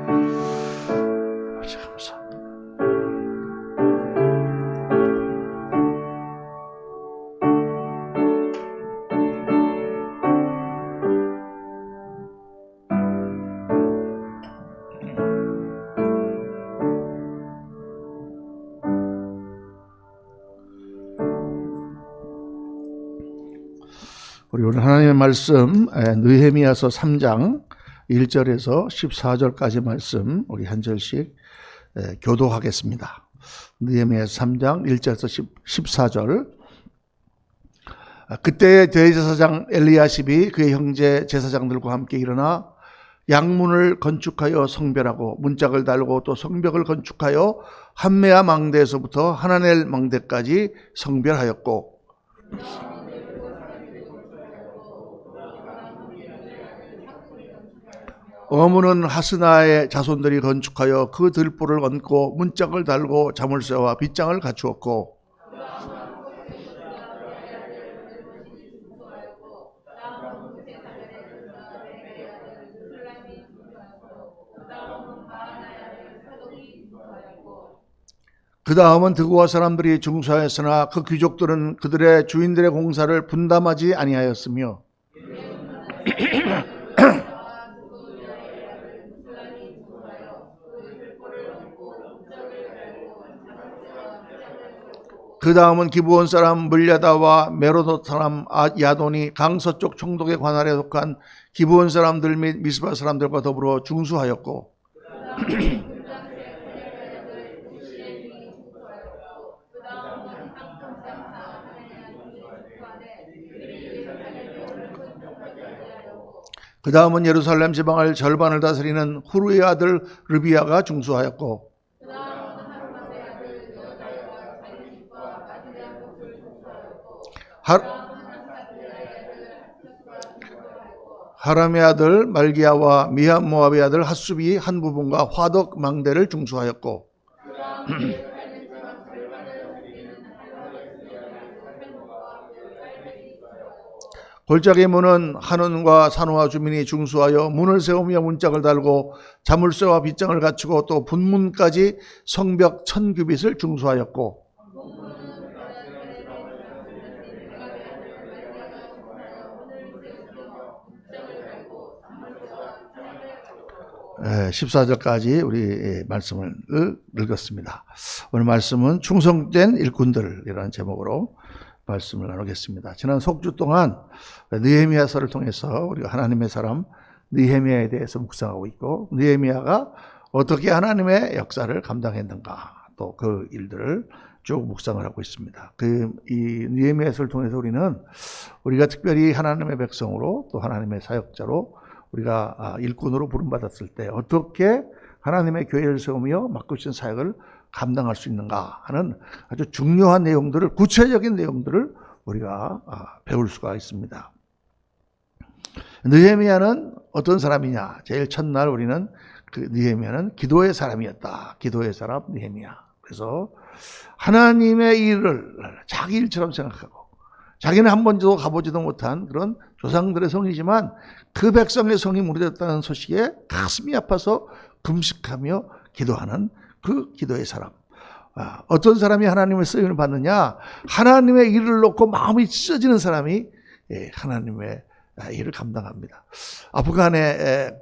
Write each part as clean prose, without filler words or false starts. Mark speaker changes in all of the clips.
Speaker 1: 우리 오늘 하나님의 말씀 느헤미야서 3장 1절에서 14절까지 말씀 우리 한 절씩 교도하겠습니다. 느헤미야서 3장 1절에서 14절. 그때 대제사장 엘리야십이 그의 형제 제사장들과 함께 일어나 양문을 건축하여 성별하고 문짝을 달고 또 성벽을 건축하여 함메아 망대에서부터 하나넬 망대까지 성별하였고, 어문은 하스나의 자손들이 건축하여 그 들보를 얹고 문짝을 달고 자물쇠와 빗장을 갖추었고, 그 다음은 드고아 사람들이 중수하였으나 그 귀족들은 그들의 주인들의 공사를 분담하지 아니하였으며 그 다음은 기브온 사람 물야다와 메로노 사람 야돈이 강서쪽 총독의 관할에 속한 기브온 사람들 및 미스바 사람들과 더불어 중수하였고, 그 다음은 예루살렘 지방을 절반을 다스리는 후르의 아들 르비아가 중수하였고, 하람의 아들 말기야와 미한 모압의 아들 핫수비 한 부분과 화덕 망대를 중수하였고, 골짜기 문은 한원과 산호와 주민이 중수하여 문을 세우며 문짝을 달고 자물쇠와 빗장을 갖추고 또 분문까지 성벽 1000규빗을 중수하였고, 14절까지 우리 말씀을 읽었습니다. 오늘 말씀은 충성된 일꾼들이라는 제목으로 말씀을 나누겠습니다. 지난 속주 동안 느헤미야서를 통해서 우리가 하나님의 사람 느헤미야에 대해서 묵상하고 있고, 느헤미야가 어떻게 하나님의 역사를 감당했는가, 또 그 일들을 쭉 묵상을 하고 있습니다. 이 느헤미야서를 통해서 우리가 특별히 하나님의 백성으로 또 하나님의 사역자로 우리가 일꾼으로 부름받았을 때 어떻게 하나님의 교회를 세우며 맡기신 사역을 감당할 수 있는가 하는 아주 중요한 내용들을, 구체적인 내용들을 우리가 배울 수가 있습니다. 느헤미야는 어떤 사람이냐? 제일 첫날 우리는 그 느헤미야는 기도의 사람이었다. 기도의 사람 느헤미야. 그래서 하나님의 일을 자기 일처럼 생각하고, 자기는 한 번도 가보지도 못한 그런 조상들의 성이지만 그 백성의 성이 무너졌다는 소식에 가슴이 아파서 금식하며 기도하는 그 기도의 사람. 어떤 사람이 하나님의 쓰임을 받느냐? 하나님의 일을 놓고 마음이 찢어지는 사람이 하나님의 일을 감당합니다. 아프간의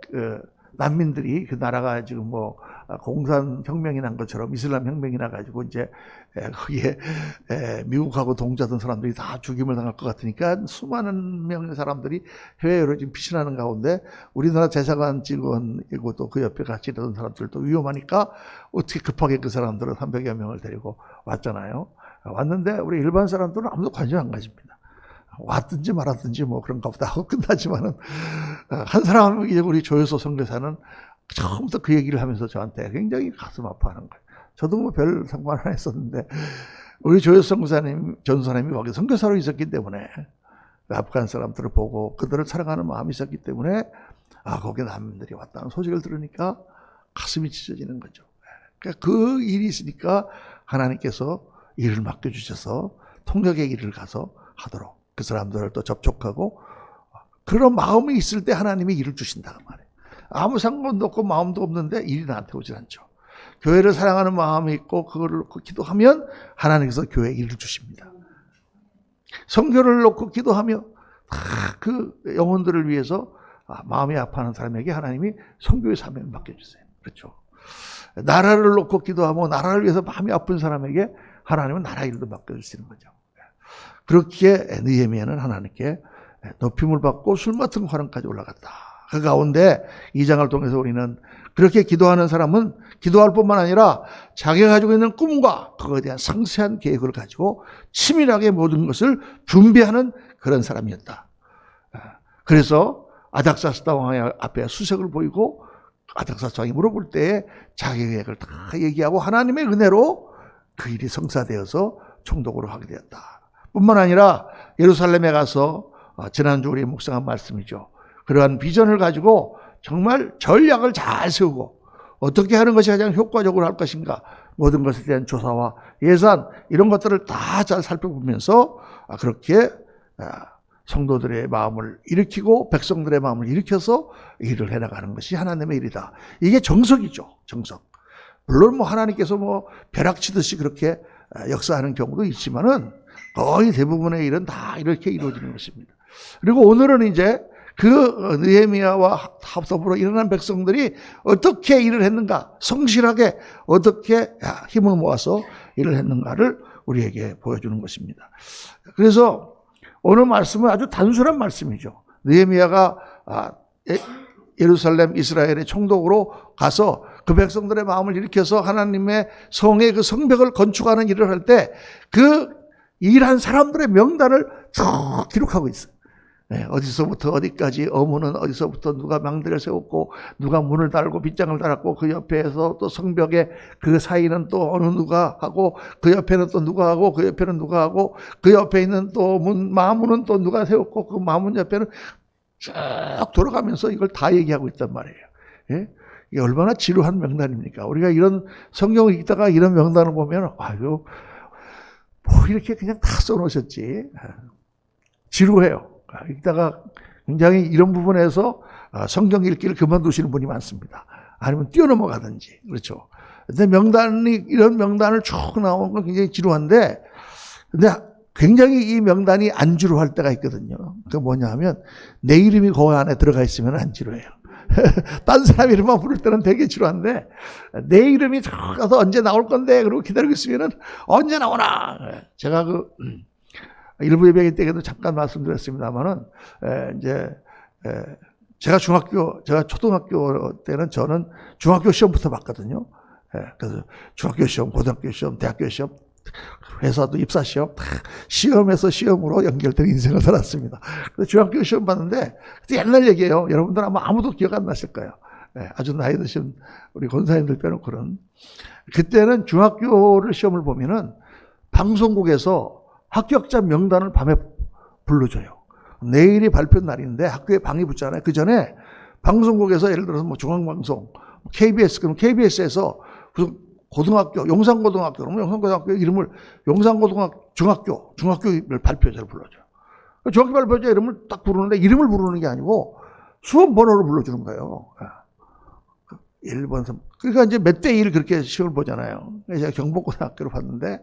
Speaker 1: 난민들이, 그 나라가 지금 공산 혁명이 난 것처럼 이슬람 혁명이 나가지고 이제 거기에 미국하고 동조하던 사람들이 다 죽임을 당할 것 같으니까 수많은 명의 사람들이 해외로 지금 피신하는 가운데 우리나라 대사관 직원이고 또 그 옆에 같이 있던 사람들도 위험하니까 어떻게 급하게 그 사람들은 300여 명을 데리고 왔잖아요. 왔는데 우리 일반 사람들은 아무도 관심 안 가집니다. 왔든지 말았든지 그런가 보다 하고 끝나지만은, 한 사람, 이제 우리 조효소 선교사는 처음부터 그 얘기를 하면서 저한테 굉장히 가슴 아파하는 거예요. 저도 별 상관 안 했었는데, 우리 조효소 선교사님, 전사님이 거기 선교사로 있었기 때문에, 아프간 사람들을 보고 그들을 사랑하는 마음이 있었기 때문에, 거기 난민들이 왔다는 소식을 들으니까 가슴이 찢어지는 거죠. 그러니까 그 일이 있으니까 하나님께서 일을 맡겨주셔서 통역의 일을 가서 하도록, 그 사람들을 또 접촉하고, 그런 마음이 있을 때 하나님이 일을 주신다는 말이에요. 아무 상관도 없고 마음도 없는데 일이 나한테 오질 않죠. 교회를 사랑하는 마음이 있고 그거를 놓고 기도하면 하나님께서 교회에 일을 주십니다. 선교를 놓고 기도하며 그 영혼들을 위해서 마음이 아파하는 사람에게 하나님이 선교의 사명을 맡겨주세요. 그렇죠. 나라를 놓고 기도하고 나라를 위해서 마음이 아픈 사람에게 하나님은 나라 일도 맡겨주시는 거죠. 그렇게 느헤미야는 하나님께 높임을 받고 술 맡은 화랑까지 올라갔다. 그 가운데 2장을 통해서 우리는 그렇게 기도하는 사람은 기도할 뿐만 아니라 자기가 가지고 있는 꿈과 그거에 대한 상세한 계획을 가지고 치밀하게 모든 것을 준비하는 그런 사람이었다. 그래서 아닥사스다 왕 앞에 수색을 보이고 아닥사스다 왕이 물어볼 때에 자기 계획을 다 얘기하고 하나님의 은혜로 그 일이 성사되어서 총독으로 하게 되었다. 뿐만 아니라 예루살렘에 가서 지난주 우리 묵상한 말씀이죠. 그러한 비전을 가지고 정말 전략을 잘 세우고 어떻게 하는 것이 가장 효과적으로 할 것인가 모든 것에 대한 조사와 예산 이런 것들을 다 잘 살펴보면서 그렇게 성도들의 마음을 일으키고 백성들의 마음을 일으켜서 일을 해나가는 것이 하나님의 일이다. 이게 정석이죠. 정석. 물론 하나님께서 벼락치듯이 그렇게 역사하는 경우도 있지만은 거의 대부분의 일은 다 이렇게 이루어지는 것입니다. 그리고 오늘은 이제 그 느헤미야와 더불어 일어난 백성들이 어떻게 일을 했는가, 성실하게 어떻게 힘을 모아서 일을 했는가를 우리에게 보여주는 것입니다. 그래서 오늘 말씀은 아주 단순한 말씀이죠. 느헤미야가 예루살렘 이스라엘의 총독으로 가서 그 백성들의 마음을 일으켜서 하나님의 성의 그 성벽을 건축하는 일을 할 때 그 일한 사람들의 명단을 쭉 기록하고 있어요. 어디서부터 어디까지 어문은 어디서부터 누가 망대를 세웠고 누가 문을 달고 빗장을 달았고 그 옆에서 또 성벽에 그 사이는 또 어느 누가 하고 그 옆에는 또 누가 하고 그 옆에는 누가 하고 그 옆에 있는 또 마문은 또 누가 세웠고 그 마문 옆에는 쭉 돌아가면서 이걸 다 얘기하고 있단 말이에요. 예? 이게 얼마나 지루한 명단입니까? 우리가 이런 성경을 읽다가 이런 명단을 보면 아유 뭐 이렇게 그냥 다 써놓으셨지. 지루해요. 읽다가 굉장히 이런 부분에서 성경 읽기를 그만두시는 분이 많습니다. 아니면 뛰어넘어가든지. 그렇죠. 근데 이런 명단을 쭉 나오는 건 굉장히 지루한데, 근데 굉장히 이 명단이 안 지루할 때가 있거든요. 그게 뭐냐 하면, 내 이름이 거기 안에 들어가 있으면 안 지루해요. 딴 사람 이름만 부를 때는 되게 지루한데, 내 이름이 가서 언제 나올 건데, 그러고 기다리고 있으면은 언제 나오나. 제가 일부 예배 때에도 잠깐 말씀드렸습니다만은, 제가 초등학교 때는 저는 중학교 시험부터 봤거든요. 그래서 중학교 시험, 고등학교 시험, 대학교 시험, 회사도 입사 시험, 시험에서 시험으로 연결된 인생을 살았습니다. 그래서 중학교 시험 봤는데, 그때 옛날 얘기예요. 여러분들 아무도 기억 안 나실 거예요. 아주 나이 드신 우리 권사님들 빼놓고는. 그때는 중학교를 시험을 보면은 방송국에서 합격자 명단을 밤에 불러줘요. 내일이 발표 날인데 학교에 방이 붙잖아요. 그 전에 방송국에서 예를 들어서 중앙방송, KBS, 그럼 KBS에서 무슨 고등학교, 용산고등학교, 그러면 용산고등학교 이름을 중학교를 발표자를 불러줘요. 중학교 발표자 이름을 딱 부르는데 이름을 부르는 게 아니고 수험 번호를 불러주는 거예요. 1번, 3. 그러니까 이제 몇 대 1 그렇게 시험을 보잖아요. 제가 경복고등학교를 봤는데,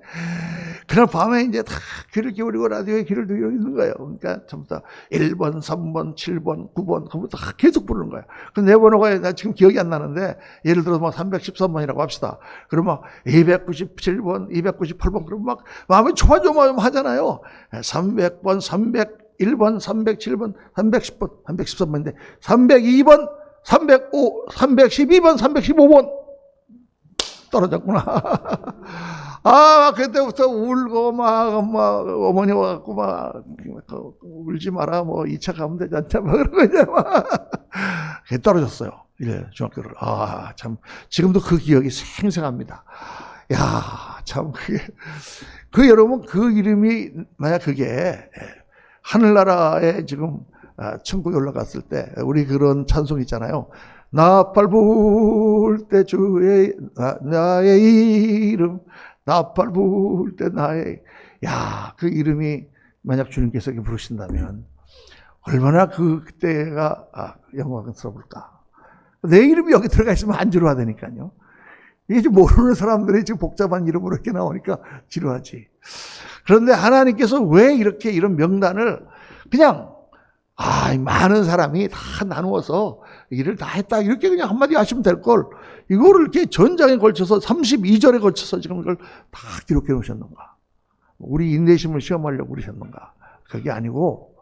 Speaker 1: 그날 밤에 이제 다 귀를 기울이고 라디오에 귀를 기울이고 있는 거예요. 그러니까 전부 다 1번, 3번, 7번, 9번, 그거 다 계속 부르는 거예요. 근데 내 번호가 나 지금 기억이 안 나는데, 예를 들어서 막 313번이라고 합시다. 그러면 297번, 298번, 그러면 막 마음이 조마조마하잖아요. 300번, 301번, 307번, 310번, 313번인데, 302번, 305, 312번, 315번 떨어졌구나. 그때부터 울고 어머니 와갖고 울지 마라, 2차 가면 되지 않냐, 그러고 이제 그게 떨어졌어요. 이래, 중학교를. 참, 지금도 그 기억이 생생합니다. 참, 여러분, 그 이름이, 만약 그게 하늘나라에 지금 천국에 올라갔을 때 우리 그런 찬송 있잖아요. 나팔 불 때 주의 나의 이름, 나팔 불 때 나의, 그 이름이 만약 주님께서 부르신다면 얼마나 그때가 영광스러울까. 내 이름이 여기 들어가 있으면 안 지루하다니까요. 이게 지금 모르는 사람들이 지금 복잡한 이름으로 이렇게 나오니까 지루하지. 그런데 하나님께서 왜 이렇게 이런 명단을 그냥 많은 사람이 다 나누어서 일을 다 했다 이렇게 그냥 한마디 하시면 될 걸 이거를 이렇게 전장에 걸쳐서 32절에 걸쳐서 지금 이걸 다 기록해 놓으셨는가? 우리 인내심을 시험하려고 그러셨는가? 그게 아니고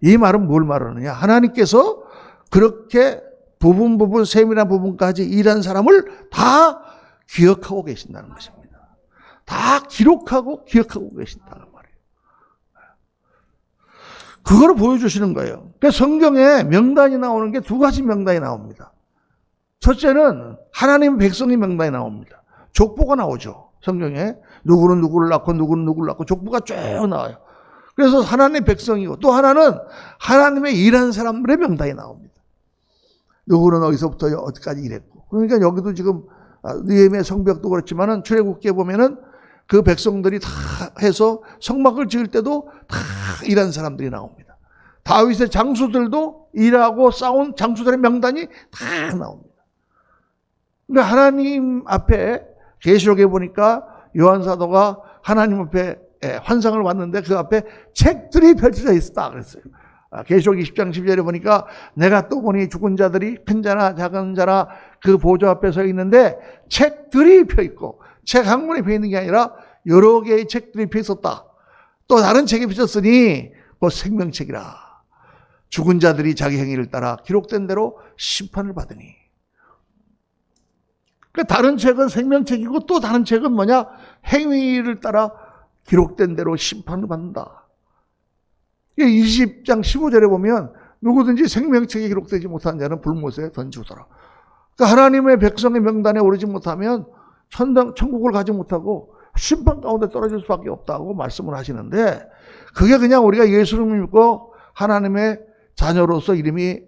Speaker 1: 이 말은 뭘 말하느냐? 하나님께서 그렇게 부분 세밀한 부분까지 일한 사람을 다 기억하고 계신다는 것입니다. 다 기록하고 기억하고 계신다는 말이에요. 그거를 보여주시는 거예요. 그러니까 성경에 명단이 나오는 게 두 가지 명단이 나옵니다. 첫째는 하나님 백성의 명단이 나옵니다. 족보가 나오죠. 성경에 누구는 누구를 낳고 누구는 누구를 낳고 족보가 쭉 나와요. 그래서 하나님의 백성이고 또 하나는 하나님의 일한 사람들의 명단이 나옵니다. 누구는 어디서부터 어디까지 일했고. 그러니까 여기도 지금 느헤미야 성벽도 그렇지만은 출애굽기에 보면은 그 백성들이 다 해서 성막을 지을 때도 다 일한 사람들이 나옵니다. 다윗의 장수들도 일하고 싸운 장수들의 명단이 다 나옵니다. 그러니까 하나님 앞에 계시록에 보니까 요한 사도가 하나님 앞에 환상을 봤는데 그 앞에 책들이 펼쳐져 있었다 그랬어요. 계시록 20장 12절에 보니까 내가 또 보니 죽은 자들이 큰 자나 작은 자나 그 보좌 앞에 서 있는데 책들이 펴 있고 책 한 권이 펴 있는 게 아니라 여러 개의 책들이 펴 있었다. 또 다른 책이 펴졌으니 그 생명책이라. 죽은 자들이 자기 행위를 따라 기록된 대로 심판을 받으니. 그러니까 다른 책은 생명책이고 또 다른 책은 뭐냐? 행위를 따라 기록된 대로 심판을 받는다. 20장 15절에 보면 누구든지 생명책에 기록되지 못한 자는 불못에 던지우더라. 그러니까 하나님의 백성의 명단에 오르지 못하면 천국을 가지 못하고 심판 가운데 떨어질 수밖에 없다고 말씀을 하시는데 그게 그냥 우리가 예수를 믿고 하나님의 자녀로서 이름이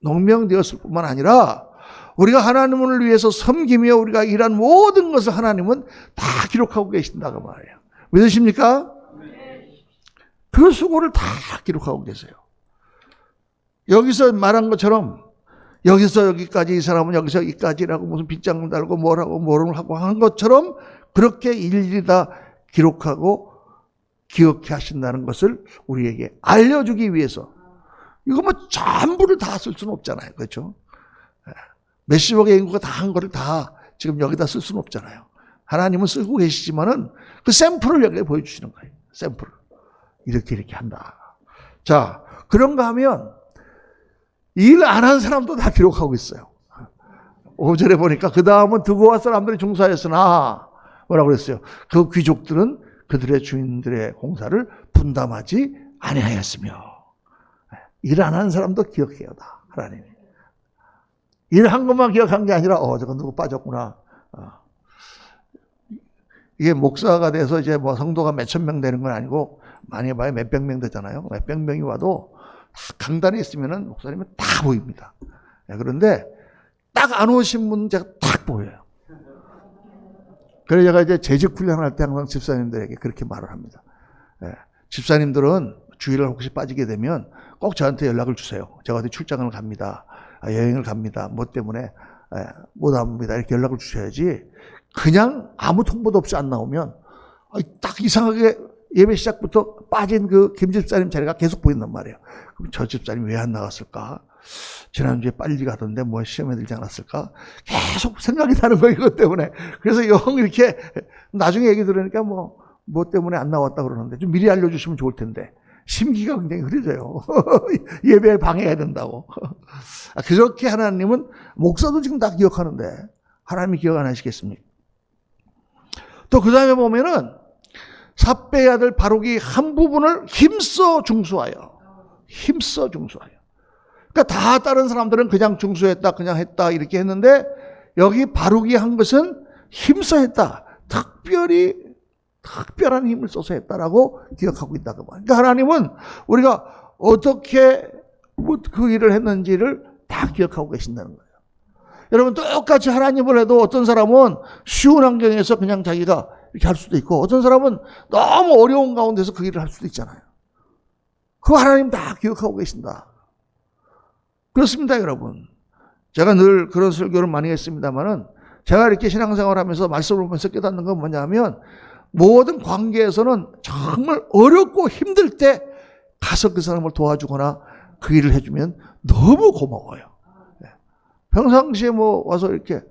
Speaker 1: 농명되었을 뿐만 아니라 우리가 하나님을 위해서 섬기며 우리가 일한 모든 것을 하나님은 다 기록하고 계신다고 말해요. 믿으십니까? 그 수고를 다 기록하고 계세요. 여기서 말한 것처럼 여기서 여기까지 이 사람은 여기서 여기까지라고 무슨 빗장을 달고 뭘 하고 한 것처럼 그렇게 일일이 다 기록하고 기억해 하신다는 것을 우리에게 알려주기 위해서 이거 뭐 전부를 다 쓸 수는 없잖아요. 그렇죠? 몇십억의 인구가 다 한 거를 다 지금 여기다 쓸 수는 없잖아요. 하나님은 쓰고 계시지만은 그 샘플을 여기에 보여주시는 거예요. 샘플을. 이렇게 한다. 자, 그런가 하면 일 안 한 사람도 다 기록하고 있어요. 5절에 보니까 그 다음은 두고와 사람들이 중사했으나 뭐라고 그랬어요? 그 귀족들은 그들의 주인들의 공사를 분담하지 아니하였으며 일 안 한 사람도 기억해야 다 하나님이. 일한 것만 기억한 게 아니라 저건 누구 빠졌구나. 이게 목사가 돼서 이제 뭐 성도가 몇천 명 되는 건 아니고 많이 봐야 몇백 명 되잖아요. 몇백 명이 와도 다 강단에 있으면은 목사님은 다 보입니다. 그런데 딱 안 오신 분은 제가 딱 보여요. 그래서 제가 이제 재직 훈련할 때 항상 집사님들에게 그렇게 말을 합니다. 집사님들은 주일날 혹시 빠지게 되면 꼭 저한테 연락을 주세요. 제가 어디 출장을 갑니다. 여행을 갑니다. 뭐 때문에 못 옵니다. 이렇게 연락을 주셔야지 그냥 아무 통보도 없이 안 나오면 딱 이상하게 예배 시작부터 빠진 그 김 집사님 자리가 계속 보인단 말이에요. 그럼 저 집사님 왜 안 나갔을까? 지난주에 빨리 가던데 뭐 시험에 들지 않았을까? 계속 생각이 나는 거예요. 이것 때문에. 그래서 영 이렇게 나중에 얘기 들으니까 뭐 때문에 안 나왔다 그러는데 좀 미리 알려주시면 좋을 텐데 심기가 굉장히 흐려져요. 예배에 방해해야 된다고. 그렇게 하나님은 목사도 지금 다 기억하는데 하나님이 기억 안 하시겠습니까? 또 그 다음에 보면은 삿배의 아들 바룩이 한 부분을 힘써 중수하여. 그러니까 다 다른 사람들은 그냥 중수했다, 그냥 했다 이렇게 했는데 여기 바룩이 한 것은 힘써 했다. 특별한 힘을 써서 했다라고 기억하고 있다고 말이에요. 그러니까 하나님은 우리가 어떻게 그 일을 했는지를 다 기억하고 계신다는 거예요. 여러분 똑같이 하나님을 해도 어떤 사람은 쉬운 환경에서 그냥 자기가 이렇게 할 수도 있고 어떤 사람은 너무 어려운 가운데서 그 일을 할 수도 있잖아요. 그거 하나님 다 기억하고 계신다. 그렇습니다, 여러분. 제가 늘 그런 설교를 많이 했습니다만은 제가 이렇게 신앙생활 하면서 말씀을 보면서 깨닫는 건 뭐냐면 모든 관계에서는 정말 어렵고 힘들 때 가서 그 사람을 도와주거나 그 일을 해주면 너무 고마워요. 평상시에 뭐 와서 이렇게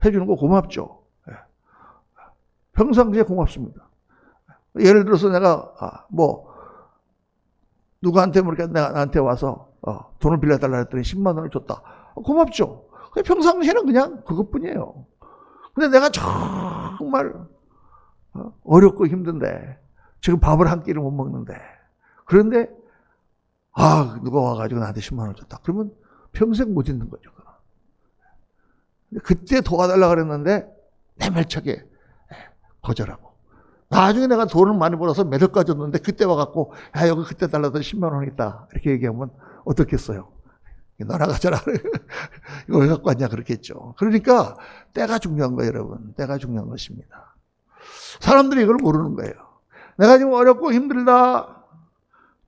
Speaker 1: 해주는 거 고맙죠. 평상시에 고맙습니다. 예를 들어서 내가 뭐 누구한테 뭐 이렇게 나한테 와서 돈을 빌려달라 했더니 10만 원을 줬다. 고맙죠. 평상시에는 그냥 그것뿐이에요. 근데 내가 정말 어렵고 힘든데 지금 밥을 한 끼를 못 먹는데 그런데 누가 와가지고 나한테 10만 원 줬다. 그러면 평생 못 잊는 거죠. 그때 도와달라고 그랬는데 내말차게 거절하고 나중에 내가 돈을 많이 벌어서 몇 억까지 줬는데 그때 와갖고 여기 그때 달라던 10만 원 있다 이렇게 얘기하면 어떻겠어요? 너나 가져라. 이거 왜 갖고 왔냐 그렇겠죠. 그러니까 때가 중요한 거예요, 여러분. 때가 중요한 것입니다. 사람들이 이걸 모르는 거예요. 내가 지금 어렵고 힘들다.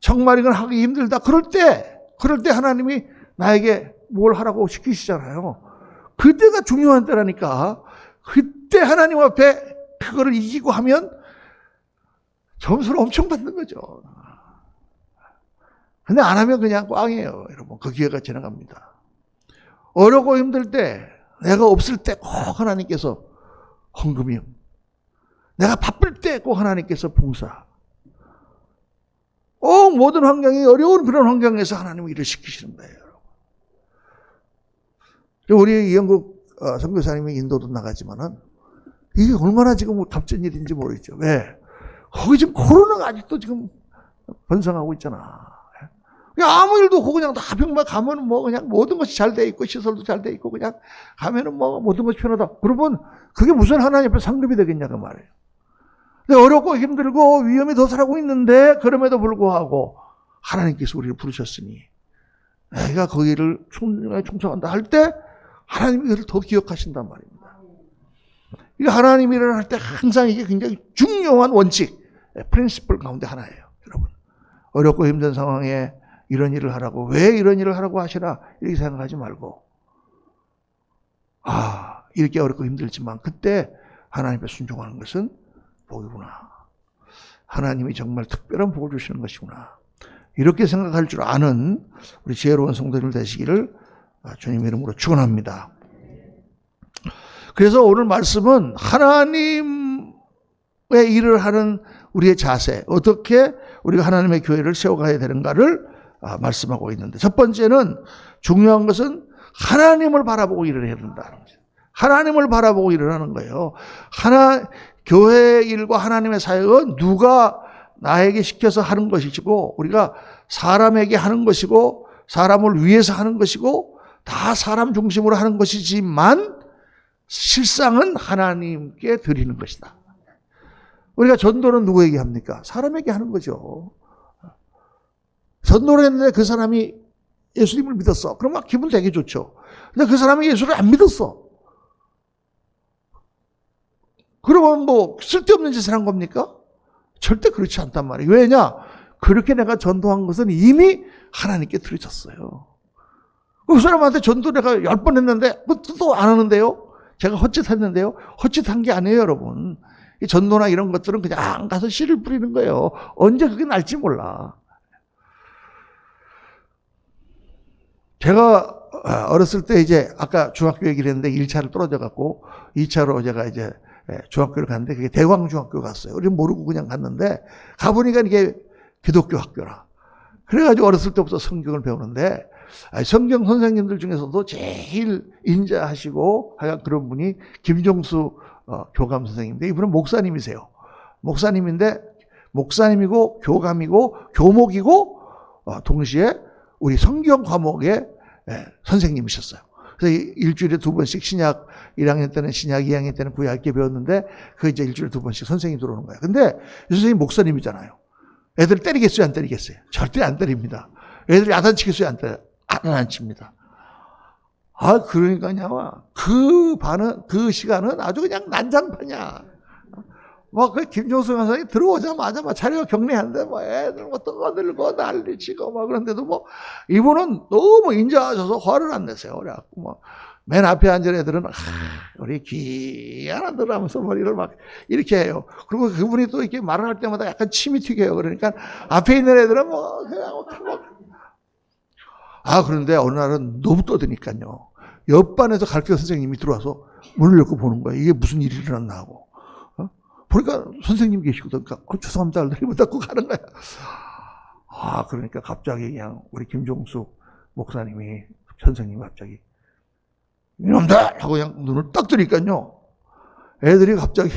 Speaker 1: 정말 이건 하기 힘들다. 그럴 때 하나님이 나에게 뭘 하라고 시키시잖아요. 그때가 중요한 때라니까. 그때 하나님 앞에 그거를 이기고 하면 점수를 엄청 받는 거죠. 근데 안 하면 그냥 꽝이에요, 여러분. 그 기회가 지나갑니다. 어렵고 힘들 때, 내가 없을 때 꼭 하나님께서 헌금이요. 내가 바쁠 때 꼭 하나님께서 봉사. 모든 환경이 어려운 그런 환경에서 하나님이 일을 시키시는 거예요, 여러분. 우리 영국 선교사님이 인도도 나가지만은 이게 얼마나 지금 값진 일인지 모르겠죠. 왜? 거기 지금 코로나가 아직도 지금 번성하고 있잖아. 아무 일도 없고 그냥 다 병만 가면은 뭐 그냥 모든 것이 잘 돼 있고 시설도 잘 돼 있고 그냥 가면은 뭐 모든 것이 편하다. 그러면 그게 무슨 하나님 앞에 상급이 되겠냐 그 말이에요. 근데 어렵고 힘들고 위험이 도사하고 있는데 그럼에도 불구하고 하나님께서 우리를 부르셨으니 내가 거기를 충성한다 할 때 하나님이 그를 더 기억하신단 말입니다. 이게 하나님 일을 할 때 항상 이게 굉장히 중요한 원칙, 프린시플 가운데 하나예요, 여러분. 어렵고 힘든 상황에 이런 일을 하라고, 왜 이런 일을 하라고 하시나 이렇게 생각하지 말고 이렇게 어렵고 힘들지만 그때 하나님께 순종하는 것은 복이구나. 하나님이 정말 특별한 복을 주시는 것이구나. 이렇게 생각할 줄 아는 우리 지혜로운 성도들 되시기를 주님 이름으로 축원합니다. 그래서 오늘 말씀은 하나님의 일을 하는 우리의 자세, 어떻게 우리가 하나님의 교회를 세워가야 되는가를 말씀하고 있는데, 첫 번째는 중요한 것은 하나님을 바라보고 일을 해야 된다는 거죠. 하나님을 바라보고 일을 하는 거예요. 교회의 일과 하나님의 사역은 누가 나에게 시켜서 하는 것이고 우리가 사람에게 하는 것이고 사람을 위해서 하는 것이고 다 사람 중심으로 하는 것이지만 실상은 하나님께 드리는 것이다. 우리가 전도는 누구에게 합니까? 사람에게 하는 거죠. 전도를 했는데 그 사람이 예수님을 믿었어. 그러면 기분 되게 좋죠. 근데 그 사람이 예수를 안 믿었어. 그러면 뭐 쓸데없는 짓을 한 겁니까? 절대 그렇지 않단 말이에요. 왜냐? 그렇게 내가 전도한 것은 이미 하나님께 드려졌어요. 그 사람한테 전도 내가 10번 했는데 또 안 하는데요? 제가 헛짓했는데요? 헛짓한 게 아니에요, 여러분. 이 전도나 이런 것들은 그냥 가서 씨를 뿌리는 거예요. 언제 그게 날지 몰라. 제가 어렸을 때 이제 아까 중학교 얘기를 했는데 1차를 떨어져 갖고 2차로 제가 이제 중학교를 갔는데 그게 대광중학교 갔어요. 우리 모르고 그냥 갔는데 가보니까 이게 기독교 학교라. 그래가지고 어렸을 때부터 성경을 배우는데 성경 선생님들 중에서도 제일 인자하시고 하여간 그런 분이 김종수 교감 선생님인데 이분은 목사님이세요. 목사님인데 목사님이고 교감이고 교목이고 동시에 우리 성경 과목의 선생님이셨어요. 그래서 일주일에 2번씩 신약 1학년 때는 신약, 2학년 때는 구약 이렇게 배웠는데 그 이제 일주일에 2번씩 선생님이 들어오는 거예요. 근데 이 선생님 목사님이잖아요. 애들 때리겠어요, 안 때리겠어요? 절대 안 때립니다. 애들 야단치겠어요, 안 칩니다. 그러니까요. 그 시간은 아주 그냥 난장판이야. 그 김종수 강사님 들어오자마자 막 자리가 격리하는데 애들 떠들고 난리치고 그런데도 이분은 너무 인자하셔서 화를 안 내세요. 그래갖고 맨 앞에 앉은 애들은 우리 귀한아들 하면서 머리를 막 이렇게 해요. 그리고 그분이 또 이렇게 말을 할 때마다 약간 침이 튀겨요. 그러니까 앞에 있는 애들은 그냥 그런데 어느 날은 너무 떠드니까요. 옆반에서 가르쳐 선생님이 들어와서 문을 열고 보는 거예요. 이게 무슨 일이 일어났나 하고. 보니까 선생님 계시거든. 그러니까 죄송합니다. 문 닫고 가는 거야. 그러니까 갑자기 그냥 우리 김종숙 목사님이 선생님이 갑자기 이놈들! 하고 그냥 눈을 딱 뜨니까요. 애들이 갑자기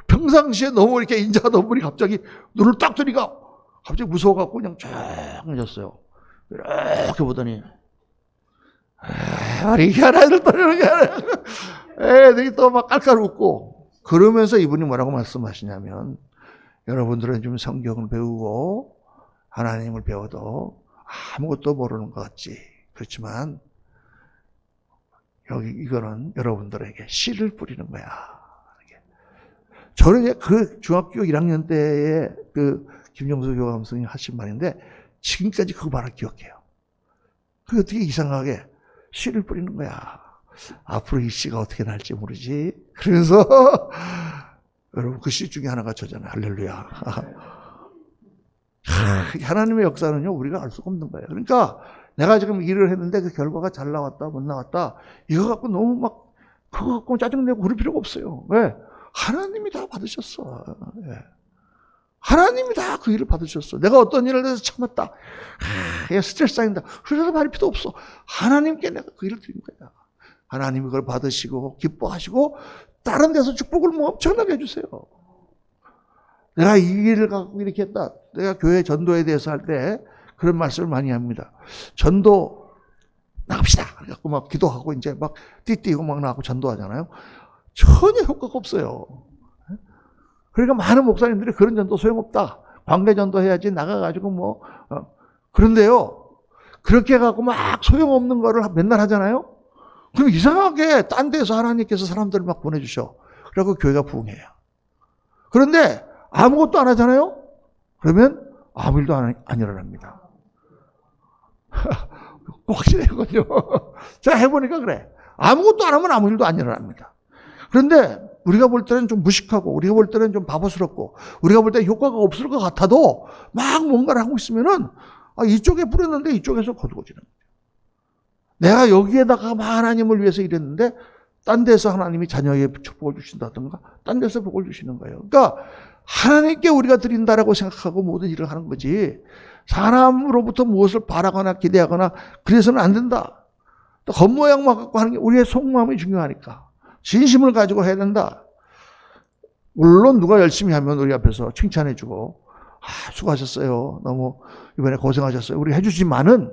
Speaker 1: 평상시에 너무 이렇게 인자하던 분이 갑자기 눈을 딱 뜨니까 갑자기 무서워갖고 그냥 쫙 앉았어요. 이렇게 보더니 우리 희한아들 떠내는 게 아니라 애들이 또 막 깔깔 웃고 그러면서 이분이 뭐라고 말씀하시냐면 여러분들은 좀 성경을 배우고 하나님을 배워도 아무것도 모르는 것 같지. 그렇지만 이거는 여러분들에게 씨를 뿌리는 거야. 저는 그 중학교 1학년 때에 그 김종수 교감선생님이 하신 말인데 지금까지 그 말을 기억해요. 그게 어떻게 이상하게 씨를 뿌리는 거야. 앞으로 이 씨가 어떻게 날지 모르지. 그래서 여러분 그 씨 중에 하나가 저잖아요. 할렐루야. 하나님의 역사는요 우리가 알 수가 없는 거예요. 그러니까 내가 지금 일을 했는데 그 결과가 잘 나왔다 못 나왔다 이거 갖고 너무 그거 갖고 짜증내고 그럴 필요가 없어요. 왜? 하나님이 다 받으셨어. 하나님이 다 그 일을 받으셨어. 내가 어떤 일을 해서 참았다. 스트레스 쌓인다. 그래서 말할 필요 없어. 하나님께 내가 그 일을 드린 거야. 하나님이 그걸 받으시고 기뻐하시고 다른 데서 축복을 엄청나게 해주세요. 내가 이 일을 갖고 이렇게 했다. 내가 교회 전도에 대해서 할 때 그런 말씀을 많이 합니다. 전도 나갑시다. 그래갖고 막 기도하고 이제 막 띠띠고 막 나가고 전도하잖아요. 전혀 효과가 없어요. 그러니까 많은 목사님들이 그런 전도 소용없다. 관계 전도 해야지 나가가지고 그런데요. 그렇게 해갖고 막 소용없는 거를 맨날 하잖아요. 그럼 이상하게 딴 데서 하나님께서 사람들을 막 보내주셔. 그리고 교회가 부흥해요. 그런데 아무것도 안 하잖아요. 그러면 아무 일도 안 일어납니다. 확실해요. 제가 해보니까 그래. 아무것도 안 하면 아무 일도 안 일어납니다. 그런데 우리가 볼 때는 좀 무식하고 우리가 볼 때는 좀 바보스럽고 우리가 볼 때 효과가 없을 것 같아도 막 뭔가를 하고 있으면은 이쪽에 뿌렸는데 이쪽에서 거두어지는 거예요. 내가 여기에다가 막 하나님을 위해서 일했는데 딴 데서 하나님이 자녀에게 축복을 주신다든가 딴 데서 복을 주시는 거예요. 그러니까 하나님께 우리가 드린다라고 생각하고 모든 일을 하는 거지 사람으로부터 무엇을 바라거나 기대하거나 그래서는 안 된다. 또 겉모양만 갖고 하는 게 우리의 속마음이 중요하니까 진심을 가지고 해야 된다. 물론 누가 열심히 하면 우리 앞에서 칭찬해주고 수고하셨어요. 너무 이번에 고생하셨어요. 우리 해주지만은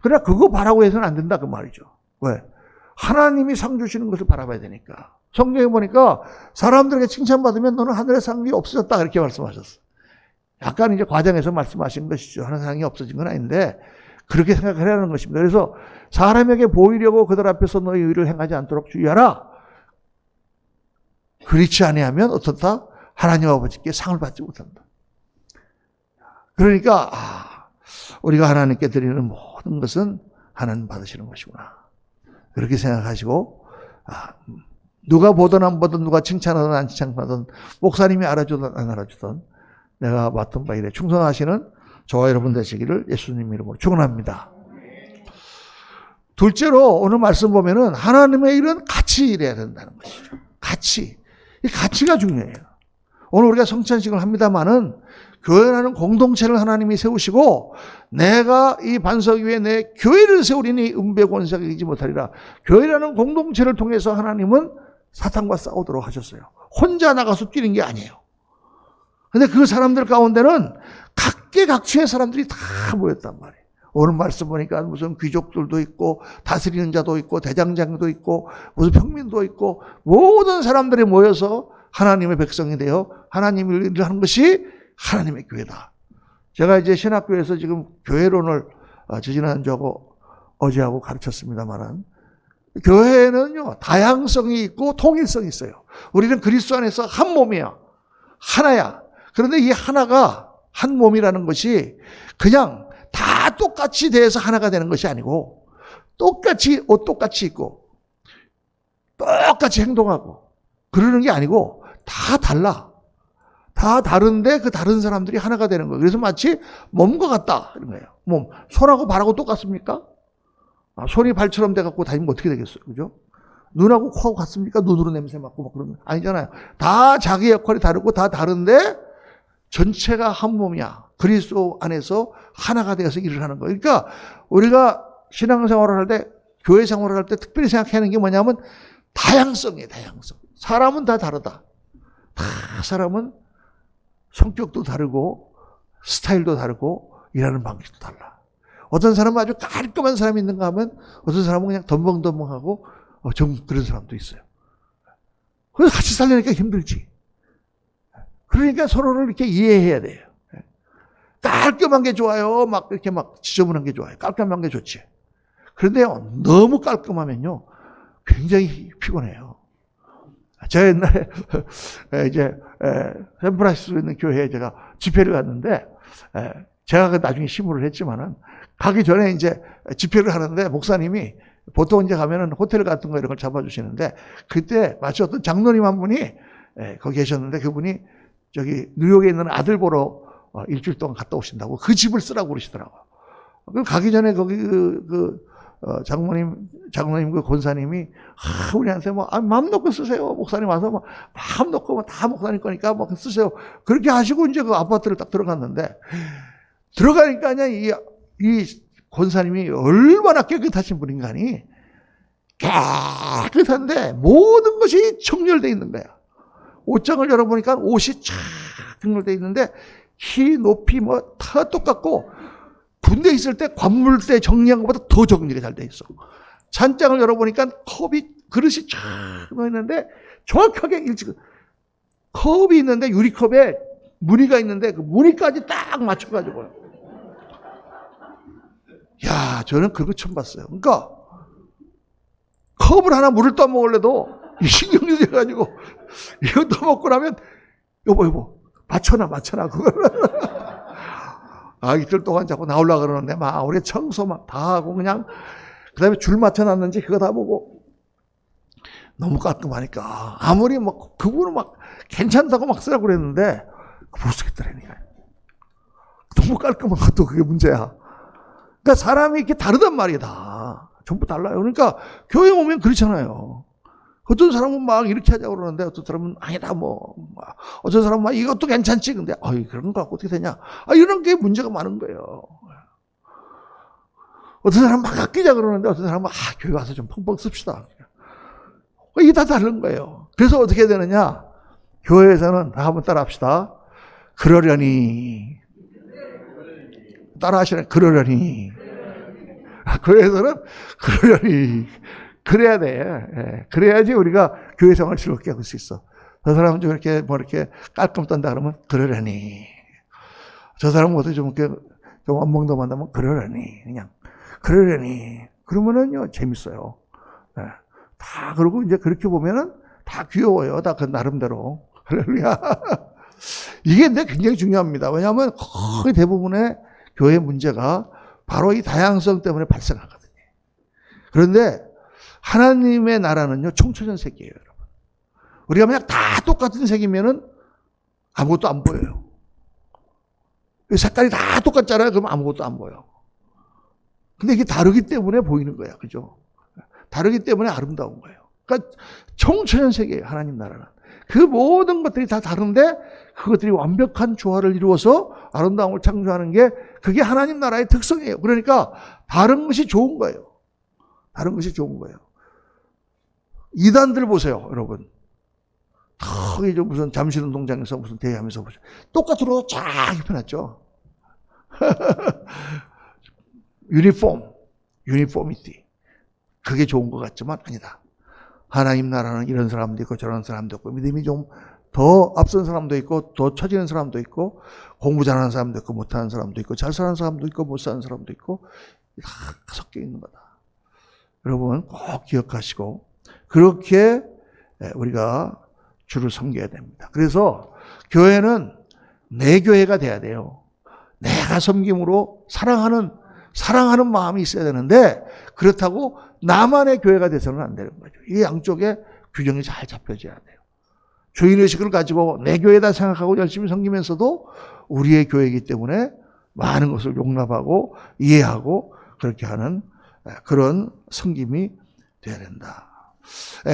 Speaker 1: 그러나 그거 바라고 해서는 안 된다 그 말이죠. 왜? 하나님이 상 주시는 것을 바라봐야 되니까. 성경에 보니까 사람들에게 칭찬받으면 너는 하늘의 상이 없어졌다 그렇게 말씀하셨어. 약간 이제 과장해서 말씀하신 것이죠. 하늘의 상이 없어진 건 아닌데 그렇게 생각을 하는 것입니다. 그래서 사람에게 보이려고 그들 앞에서 너의 의를 행하지 않도록 주의하라. 그렇지 아니하면 어떻다? 하나님 아버지께 상을 받지 못한다. 그러니까 우리가 하나님께 드리는 모든 것은 하나님 받으시는 것이구나. 그렇게 생각하시고 누가 보든 안 보든 누가 칭찬하든 안 칭찬하든 목사님이 알아주든 안 알아주든 내가 맡은 바 일에 충성하시는 저와 여러분 되시기를 예수님 이름으로 축원합니다. 둘째로 오늘 말씀 보면은 하나님의 일은 같이 일해야 된다는 것이죠. 같이. 이 가치가 중요해요. 오늘 우리가 성찬식을 합니다마는 교회라는 공동체를 하나님이 세우시고 내가 이 반석 위에 내 교회를 세우리니 음배 권세가 이기지 못하리라. 교회라는 공동체를 통해서 하나님은 사탄과 싸우도록 하셨어요. 혼자 나가서 뛰는 게 아니에요. 근데 그 사람들 가운데는 각계각층의 사람들이 다 모였단 말이에요. 오늘 말씀 보니까 무슨 귀족들도 있고 다스리는 자도 있고 대장장도 있고 무슨 평민도 있고 모든 사람들이 모여서 하나님의 백성이 되어 하나님의 일을 하는 것이 하나님의 교회다. 제가 이제 신학교에서 지금 교회론을 지지난주하고 어제하고 가르쳤습니다만은 교회는요, 다양성이 있고 통일성이 있어요. 우리는 그리스도 안에서 한 몸이야. 하나야. 그런데 이 하나가 한 몸이라는 것이 그냥 다 똑같이 돼서 하나가 되는 것이 아니고 똑같이 옷 똑같이 입고 똑같이 행동하고 그러는 게 아니고 다 달라. 다 다른데 그 다른 사람들이 하나가 되는 거예요. 그래서 마치 몸과 같다 이런 거예요. 몸, 손하고 발하고 똑같습니까? 손이 발처럼 돼갖고 다니면 어떻게 되겠어요, 그죠? 눈하고 코하고 같습니까? 눈으로 냄새 맡고 막 그러면 아니잖아요. 다 자기 역할이 다르고 다 다른데 전체가 한 몸이야. 그리스도 안에서 하나가 되어서 일을 하는 거예요. 그러니까 우리가 신앙생활을 할 때, 교회 생활을 할 때 특별히 생각해야 하는 게 뭐냐면 다양성이에요, 다양성. 사람은 다 다르다. 다 사람은 성격도 다르고 스타일도 다르고 일하는 방식도 달라. 어떤 사람은 아주 깔끔한 사람이 있는가 하면 어떤 사람은 그냥 덤벙덤벙하고 좀 그런 사람도 있어요. 그래서 같이 살려니까 힘들지. 그러니까 서로를 이렇게 이해해야 돼요. 깔끔한 게 좋아요. 막 이렇게 막 지저분한 게 좋아요. 깔끔한 게 좋지. 그런데요, 너무 깔끔하면요, 굉장히 피곤해요. 제가 옛날에 이제 샌프란시스코에 있는 교회에 제가 집회를 갔는데 제가 나중에 심부를 했지만은 가기 전에 이제 집회를 하는데 목사님이 보통 이제 가면은 호텔 같은 거 이런 걸 잡아주시는데 그때 마치 어떤 장로님 한 분이 거기 계셨는데 그분이 저기 뉴욕에 있는 아들 보러 일주일 동안 갔다 오신다고 그 집을 쓰라고 그러시더라고요. 그 가기 전에 거기 장로님 그 권사님이 우리한테 뭐 마음 놓고 쓰세요. 목사님 와서 뭐 마음 놓고 다 목사님 거니까 뭐 쓰세요. 그렇게 하시고 이제 그 아파트를 딱 들어갔는데 들어가니까 이 권사님이 얼마나 깨끗하신 분인가니 깨끗한데 모든 것이 정렬되어 있는 거야. 옷장을 열어보니까 옷이 쫙 정렬되어 있는데 키, 높이 뭐 다 똑같고 군대 있을 때 관물대 정리한 것보다 더 정리가 잘 돼 있어. 찬장을 열어보니까 그릇이 쫙 있는데 정확하게 일찍 컵이 있는데 유리컵에 무늬가 있는데 그 무늬까지 딱 맞춰가지고요. 야, 저는 그거 처음 봤어요. 그러니까 컵을 하나 물을 떠먹을래도 신경이 돼가지고 이거 떠먹고 나면 여보 맞춰놔 그걸. 이틀 동안 자꾸 나오려고 그러는데 막 우리 청소 막 다 하고 그냥 그다음에 줄 맞춰놨는지 그거 다 보고 너무 깔끔하니까 아무리 막 그분은 막 괜찮다고 막 쓰라고 그랬는데 못 쓰겠더라니까. 너무 깔끔한 것도 그게 문제야. 그러니까 사람이 이렇게 다르단 말이야, 다. 전부 달라요. 그러니까 교회 오면 그렇잖아요. 어떤 사람은 막 이렇게 하자고 그러는데 어떤 사람은 아니다 어떤 사람은 막 이것도 괜찮지. 근데 그런 거 갖고 어떻게 되냐. 이런 게 문제가 많은 거예요. 어떤 사람은 막 아끼자 그러는데 어떤 사람은 교회 와서 좀 펑펑 씁시다. 이게 다 다른 거예요. 그래서 어떻게 되느냐. 교회에서는 다 한번 따라 합시다. 그러려니. 따라 하시네. 그러려니. 교회에서는 그러려니. 그래야 돼. 그래야지 우리가 교회 생활을 즐겁게 할 수 있어. 저 사람은 좀 이렇게 깔끔 떤다 그러면 그러려니. 저 사람은 어떻게 좀 원망도 한다면 그러려니. 그냥 그러려니. 그러면은요 재밌어요. 다 그러고 이제 그렇게 보면은 다 귀여워요. 다 그 나름대로. 할렐루야. 이게 근데 굉장히 중요합니다. 왜냐하면 거의 대부분의 교회 문제가 바로 이 다양성 때문에 발생하거든요. 그런데 하나님의 나라는요, 총천연 세계예요, 여러분. 우리가 만약 다 똑같은 색이면은 아무것도 안 보여요. 색깔이 다 똑같잖아요. 그럼 아무것도 안 보여. 근데 이게 다르기 때문에 보이는 거야. 그죠? 다르기 때문에 아름다운 거예요. 그러니까 총천연 세계예요, 하나님 나라는. 그 모든 것들이 다 다른데 그것들이 완벽한 조화를 이루어서 아름다움을 창조하는 게 그게 하나님 나라의 특성이에요. 그러니까 다른 것이 좋은 거예요. 다른 것이 좋은 거예요. 이단들 보세요, 여러분. 이제 무슨 잠실운동장에서 무슨 대회하면서 보세요. 똑같으로 쫙 입혀놨죠. 유니포미티. 그게 좋은 것 같지만 아니다. 하나님 나라는 이런 사람도 있고 저런 사람도 있고 믿음이 좀 더 앞선 사람도 있고 더 처지는 사람도 있고 공부 잘하는 사람도 있고 못하는 사람도 있고 잘 사는 사람도 있고 못 사는 사람도 있고 다 섞여 있는 거다. 여러분 꼭 기억하시고 그렇게 우리가 주를 섬겨야 됩니다. 그래서 교회는 내 교회가 돼야 돼요. 내가 섬김으로 사랑하는 마음이 있어야 되는데 그렇다고 나만의 교회가 돼서는 안 되는 거죠. 이 양쪽에 균형이 잘 잡혀져야 돼요. 주인의식을 가지고 내 교회다 생각하고 열심히 섬기면서도 우리의 교회이기 때문에 많은 것을 용납하고 이해하고 그렇게 하는 그런 섬김이 돼야 된다.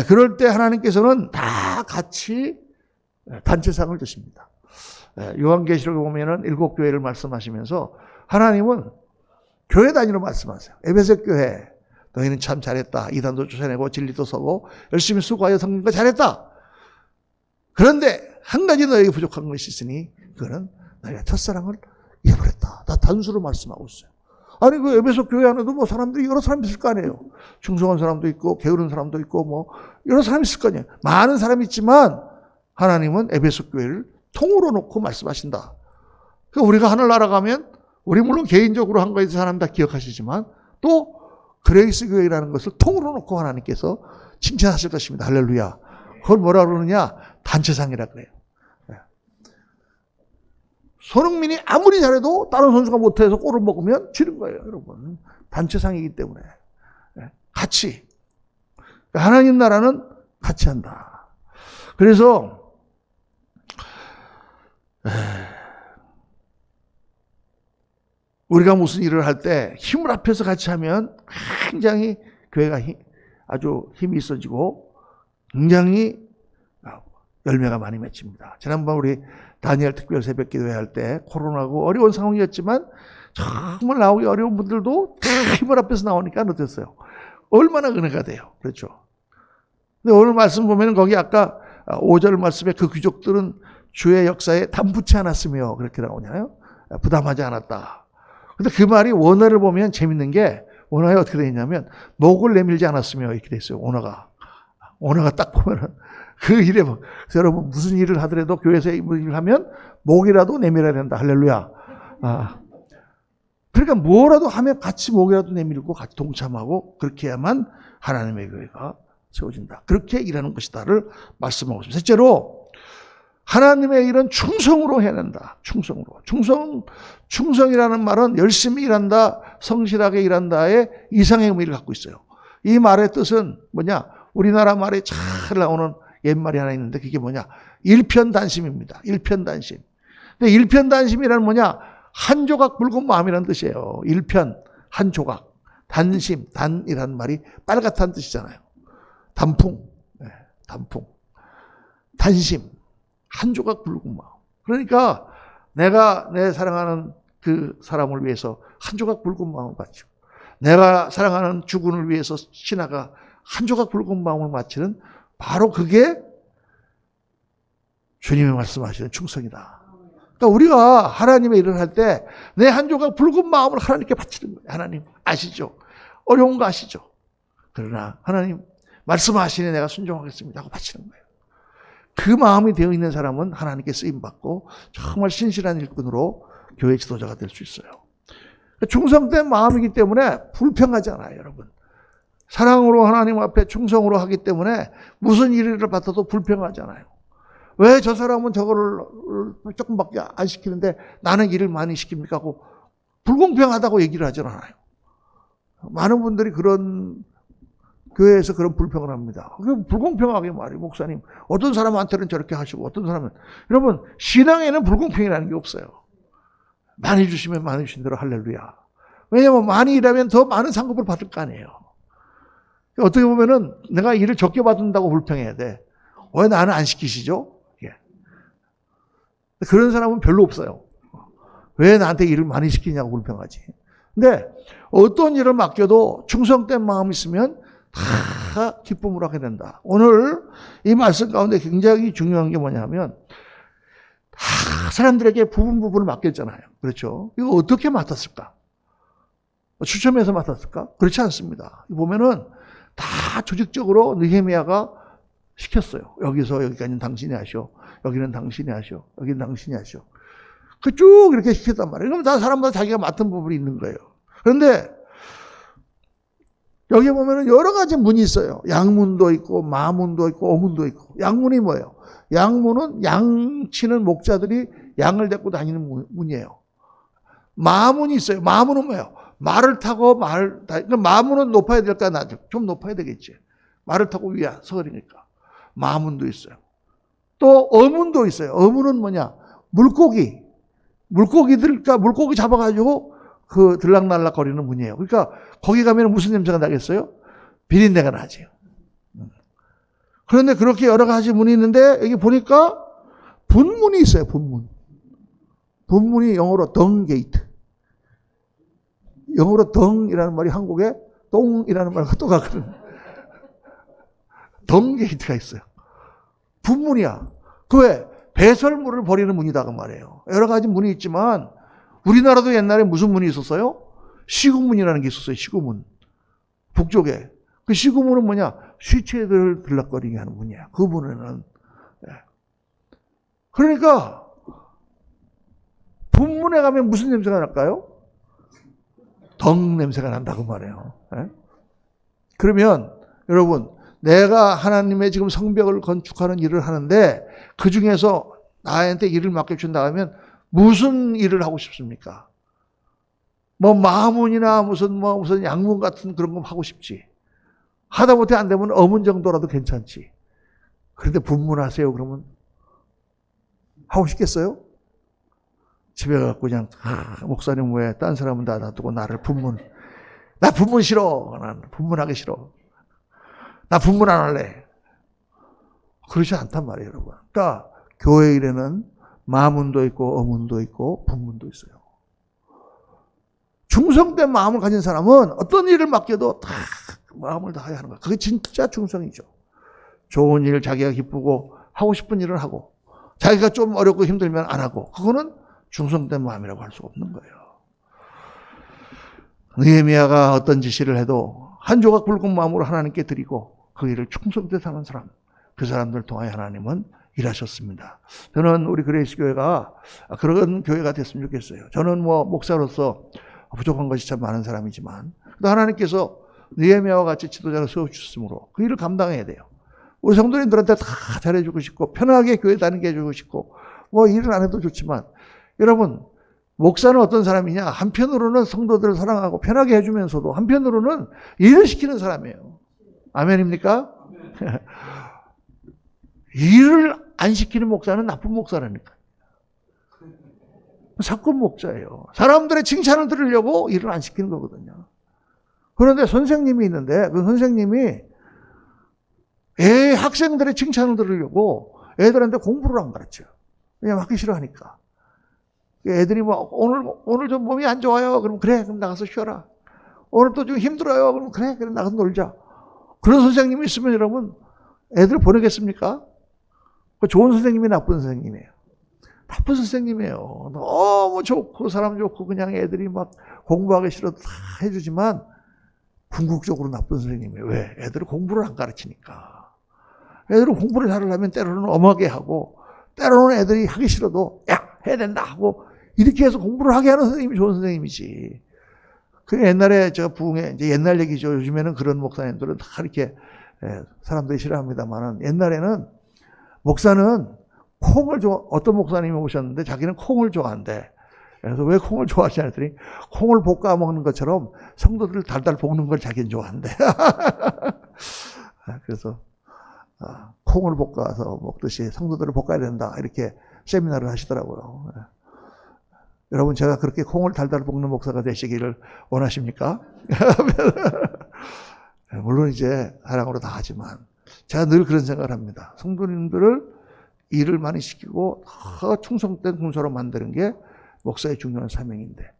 Speaker 1: 그럴 때 하나님께서는 다 같이 단체상을 주십니다. 요한계시록에 보면은 7교회를 말씀하시면서 하나님은 교회 단위로 말씀하세요. 에베소 교회 너희는 참 잘했다. 이단도 쫓아내고 진리도 서고 열심히 수고하여 섬긴 거 잘했다. 그런데 한 가지 너에게 부족한 것이 있으니 그거는 너희가 첫사랑을 잃어버렸다. 다 단수로 말씀하고 있어요. 아니 그 에베소 교회 안에도 뭐 사람들이 여러 사람이 있을 거 아니에요. 충성한 사람도 있고 게으른 사람도 있고 뭐 여러 사람이 있을 거 아니에요. 많은 사람이 있지만 하나님은 에베소 교회를 통으로 놓고 말씀하신다. 그러니까 우리가 하늘나라 가면 우리 물론 개인적으로 한 거에 대해서 하나님 다 기억하시지만 또 그레이스 교회라는 것을 통으로 놓고 하나님께서 칭찬하실 것입니다. 할렐루야. 그걸 뭐라 그러느냐? 단체상이라 그래요. 손흥민이 아무리 잘해도 다른 선수가 못해서 골을 먹으면 지는 거예요, 여러분. 단체상이기 때문에. 같이. 하나님 나라는 같이 한다. 그래서 우리가 무슨 일을 할 때 힘을 합해서 같이 하면 굉장히 교회가 아주 힘이 있어지고 굉장히 열매가 많이 맺힙니다. 지난번 우리 다니엘 특별 새벽 기도회 할 때 코로나고 어려운 상황이었지만 정말 나오기 어려운 분들도 다 힘을 합해서 나오니까 어땠어요? 얼마나 은혜가 돼요. 그렇죠. 근데 오늘 말씀 보면 거기 아까 5절 말씀에 그 귀족들은 주의 역사에 담붙지 않았으며 그렇게 나오잖아요. 부담하지 않았다. 근데 그 말이 원어를 보면 재밌는 게 원어에 어떻게 되어 있냐면 목을 내밀지 않았으며 이렇게 돼 있어요. 원어가 딱 보면은 그 일에 그래서 여러분 무슨 일을 하더라도 교회에서 무슨 일을 하면 목이라도 내밀어야 된다. 할렐루야. 그러니까 뭐라도 하면 같이 목이라도 내밀고 같이 동참하고 그렇게 해야만 하나님의 교회가 세워진다. 그렇게 일하는 것이다를 말씀하고 있습니다. 셋째로 하나님의 일은 충성으로 해낸다. 충성으로. 충성이라는 말은 열심히 일한다, 성실하게 일한다의 이상의 의미를 갖고 있어요. 이 말의 뜻은 뭐냐? 우리나라 말에 잘 나오는 옛말이 하나 있는데 그게 뭐냐? 일편단심입니다. 일편단심. 근데 일편단심이란 뭐냐? 한 조각 붉은 마음이라는 뜻이에요. 일편, 한 조각. 단심, 단이라는 말이 빨갛다는 뜻이잖아요. 단풍, 단풍. 단심, 한 조각 붉은 마음. 그러니까 내가 내 사랑하는 그 사람을 위해서 한 조각 붉은 마음을 바치고 내가 사랑하는 주군을 위해서 신하가 한 조각 붉은 마음을 바치는 바로 그게 주님이 말씀하시는 충성이다. 그러니까 우리가 하나님의 일을 할 때 내 한 조각 붉은 마음을 하나님께 바치는 거예요. 하나님 아시죠? 어려운 거 아시죠? 그러나 하나님 말씀하시니 내가 순종하겠습니다 하고 바치는 거예요. 그 마음이 되어 있는 사람은 하나님께 쓰임받고 정말 신실한 일꾼으로 교회 지도자가 될 수 있어요. 충성된 마음이기 때문에 불평하지 않아요, 여러분. 사랑으로 하나님 앞에 충성으로 하기 때문에 무슨 일을 받아도 불평하지 않아요. 왜 저 사람은 저거를 조금밖에 안 시키는데 나는 일을 많이 시킵니까? 하고 불공평하다고 얘기를 하지 않아요. 많은 분들이 그런 교회에서 그런 불평을 합니다. 불공평하게 말이에요, 목사님. 어떤 사람한테는 저렇게 하시고 어떤 사람은. 여러분, 신앙에는 불공평이라는 게 없어요. 많이 주시면 많이 주신 대로 할렐루야. 왜냐하면 많이 일하면 더 많은 상급을 받을 거 아니에요. 어떻게 보면은 내가 일을 적게 받는다고 불평해야 돼. 왜 나는 안 시키시죠? 예. 그런 사람은 별로 없어요. 왜 나한테 일을 많이 시키냐고 불평하지. 근데 어떤 일을 맡겨도 충성된 마음이 있으면 다 기쁨으로 하게 된다. 오늘 이 말씀 가운데 굉장히 중요한 게 뭐냐면 다 사람들에게 부분을 맡겼잖아요. 그렇죠? 이거 어떻게 맡았을까? 추첨해서 맡았을까? 그렇지 않습니다. 보면은 다 조직적으로 느헤미야가 시켰어요. 여기서 여기까지는 당신이 하시오. 여기는 당신이 하시오. 여기는 당신이 하시오. 그 쭉 이렇게 시켰단 말이에요. 그럼 다 사람마다 자기가 맡은 부분이 있는 거예요. 그런데 여기 보면은 여러 가지 문이 있어요. 양문도 있고, 마문도 있고, 어문도 있고. 양문이 뭐예요? 양문은 양 치는 목자들이 양을 데리고 다니는 문이에요. 마문이 있어요. 마문은 뭐예요? 말을 타고 그러니까 마문은 높아야 될까? 좀 높아야 되겠지. 말을 타고 위에 서리니까. 마문도 있어요. 또 어문도 있어요. 어문은 뭐냐? 물고기들 잡아가지고 들락날락 거리는 문이에요. 그러니까 거기 가면 무슨 냄새가 나겠어요? 비린내가 나지. 그런데 그렇게 여러 가지 문이 있는데 여기 보니까 분문이 있어요. 분문이 영어로 덩게이트. 영어로 덩이라는 말이 한국에 똥이라는 말과 똑같거든. 덩게이트가 있어요. 분문이야. 그 왜? 배설물을 버리는 문이다 그 말이에요. 여러 가지 문이 있지만 우리나라도 옛날에 무슨 문이 있었어요? 시구문이라는 게 있었어요. 시구문. 북쪽에. 그 시구문은 뭐냐? 시체들 들락거리게 하는 문이야. 그 문에는. 그러니까 분문에 가면 무슨 냄새가 날까요? 덩 냄새가 난다고 말해요. 그러면 여러분, 내가 하나님의 지금 성벽을 건축하는 일을 하는데 그 중에서 나한테 일을 맡겨준다 하면 무슨 일을 하고 싶습니까? 뭐 마문이나 무슨 양문 같은 그런 거 하고 싶지. 하다못해 안 되면 어문 정도라도 괜찮지. 그런데 분문하세요 그러면 하고 싶겠어요? 집에 가서 그냥 목사님 왜 딴 사람은 다 놔두고 나를 나 분문 싫어. 난 분문하기 싫어. 나 분문 안 할래. 그렇지 않단 말이에요 여러분. 그러니까 교회 일에는 마문도 있고 어문도 있고 분문도 있어요. 충성된 마음을 가진 사람은 어떤 일을 맡겨도 다 마음을 다해야 하는 거야. 그게 진짜 충성이죠. 좋은 일 자기가 기쁘고 하고 싶은 일을 하고 자기가 좀 어렵고 힘들면 안 하고 그거는 충성된 마음이라고 할 수 없는 거예요. 느헤미야가 어떤 지시를 해도 한 조각 붉은 마음으로 하나님께 드리고 그 일을 충성되게 하는 사람, 그 사람들 통하여 하나님은 일하셨습니다. 저는 우리 그레이스 교회가 그런 교회가 됐으면 좋겠어요. 저는 목사로서 부족한 것이 참 많은 사람이지만 또 하나님께서 느헤미야와 같이 지도자를 세워주셨으므로 그 일을 감당해야 돼요. 우리 성도님들한테 다 잘해주고 싶고 편하게 교회 다니게 해주고 싶고 일을 안 해도 좋지만 여러분 목사는 어떤 사람이냐? 한편으로는 성도들을 사랑하고 편하게 해주면서도 한편으로는 일을 시키는 사람이에요. 아멘입니까? 일을 안 시키는 목사는 나쁜 목사라니까. 사건 목자예요. 사람들의 칭찬을 들으려고 일을 안 시키는 거거든요. 그런데 선생님이 있는데 그 선생님이 학생들의 칭찬을 들으려고 애들한테 공부를 안 가르쳐요. 왜냐면 하기 싫어하니까. 애들이 오늘 좀 몸이 안 좋아요. 그럼 그래, 그럼 나가서 쉬어라. 오늘 또 좀 힘들어요. 그럼 그래, 나가서 놀자. 그런 선생님이 있으면 여러분, 애들 보내겠습니까? 좋은 선생님이 나쁜 선생님이에요. 나쁜 선생님이에요. 너무 좋고, 사람 좋고, 그냥 애들이 막 공부하기 싫어도 다 해주지만, 궁극적으로 나쁜 선생님이에요. 왜? 애들은 공부를 안 가르치니까. 애들은 공부를 잘하려면 때로는 엄하게 하고, 때로는 애들이 하기 싫어도, 야, 해야 된다 하고, 이렇게 해서 공부를 하게 하는 선생님이 좋은 선생님이지. 그 옛날에 제가 부흥회, 이제 옛날 얘기죠. 요즘에는 그런 목사님들은 다 이렇게 사람들이 싫어합니다만은 옛날에는 목사는 어떤 목사님이 오셨는데 자기는 콩을 좋아한대. 그래서 왜 콩을 좋아하시냐 했더니 콩을 볶아 먹는 것처럼 성도들을 달달 볶는 걸 자기는 좋아한대. 그래서 콩을 볶아서 먹듯이 성도들을 볶아야 된다. 이렇게 세미나를 하시더라고요. 여러분 제가 그렇게 콩을 달달 볶는 목사가 되시기를 원하십니까? 물론 이제 사랑으로 다 하지만 제가 늘 그런 생각을 합니다. 성도님들을 일을 많이 시키고 더 충성된 군사로 만드는 게 목사의 중요한 사명인데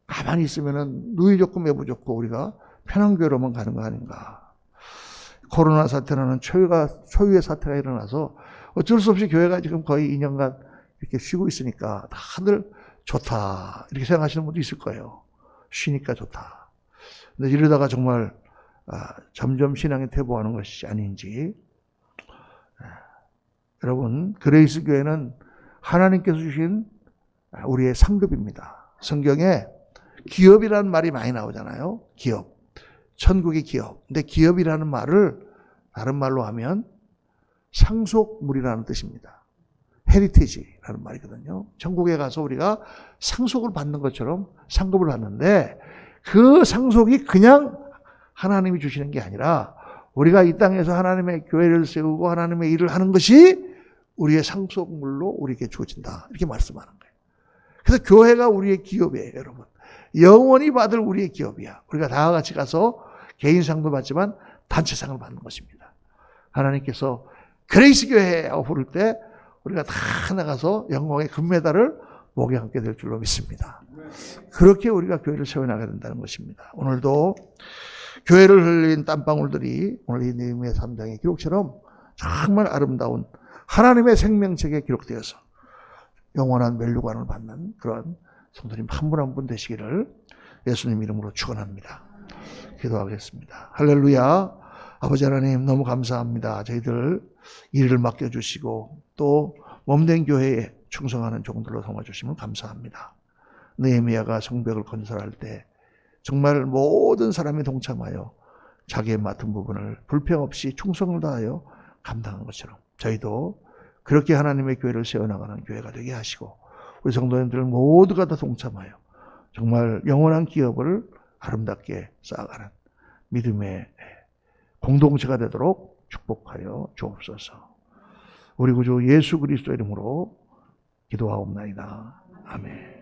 Speaker 1: 가만히 있으면은 누이 좋고 매부 좋고 우리가 편한 교회로만 가는 거 아닌가. 코로나 사태라는 초유의 사태가 일어나서 어쩔 수 없이 교회가 지금 거의 2년간 이렇게 쉬고 있으니까 다들 좋다 이렇게 생각하시는 분도 있을 거예요. 쉬니까 좋다. 근데 이러다가 정말 점점 신앙이 퇴보하는 것이 아닌지. 여러분 그레이스 교회는 하나님께서 주신 우리의 상급입니다. 성경에 기업이라는 말이 많이 나오잖아요. 기업. 천국의 기업. 근데 기업이라는 말을 다른 말로 하면 상속물이라는 뜻입니다. 헤리티지라는 말이거든요. 천국에 가서 우리가 상속을 받는 것처럼 상급을 받는데 그 상속이 그냥 하나님이 주시는 게 아니라 우리가 이 땅에서 하나님의 교회를 세우고 하나님의 일을 하는 것이 우리의 상속물로 우리에게 주어진다. 이렇게 말씀하는 거예요. 그래서 교회가 우리의 기업이에요, 여러분. 영원히 받을 우리의 기업이야. 우리가 다 같이 가서 개인상도 받지만 단체상을 받는 것입니다. 하나님께서 그레이스 교회라고 부를 때 우리가 다 나가서 영광의 금메달을 목에 안게 될 줄로 믿습니다. 그렇게 우리가 교회를 세워나가야 된다는 것입니다. 오늘도 교회를 흘린 땀방울들이 오늘 이 느헤미야 3장의 기록처럼 정말 아름다운 하나님의 생명책에 기록되어서 영원한 멸류관을 받는 그런 성도님 한 분 한 분 되시기를 예수님 이름으로 축원합니다. 기도하겠습니다. 할렐루야. 아버지 하나님 너무 감사합니다. 저희들 일을 맡겨주시고 또 몸된 교회에 충성하는 종들로 삼아주시면 감사합니다. 느헤미야가 성벽을 건설할 때 정말 모든 사람이 동참하여 자기의 맡은 부분을 불평 없이 충성을 다하여 감당한 것처럼 저희도 그렇게 하나님의 교회를 세워나가는 교회가 되게 하시고 우리 성도님들 모두가 다 동참하여 정말 영원한 기업을 아름답게 쌓아가는 믿음의 공동체가 되도록 축복하여 주옵소서. 우리 구주 예수 그리스도 이름으로 기도하옵나이다. 아멘.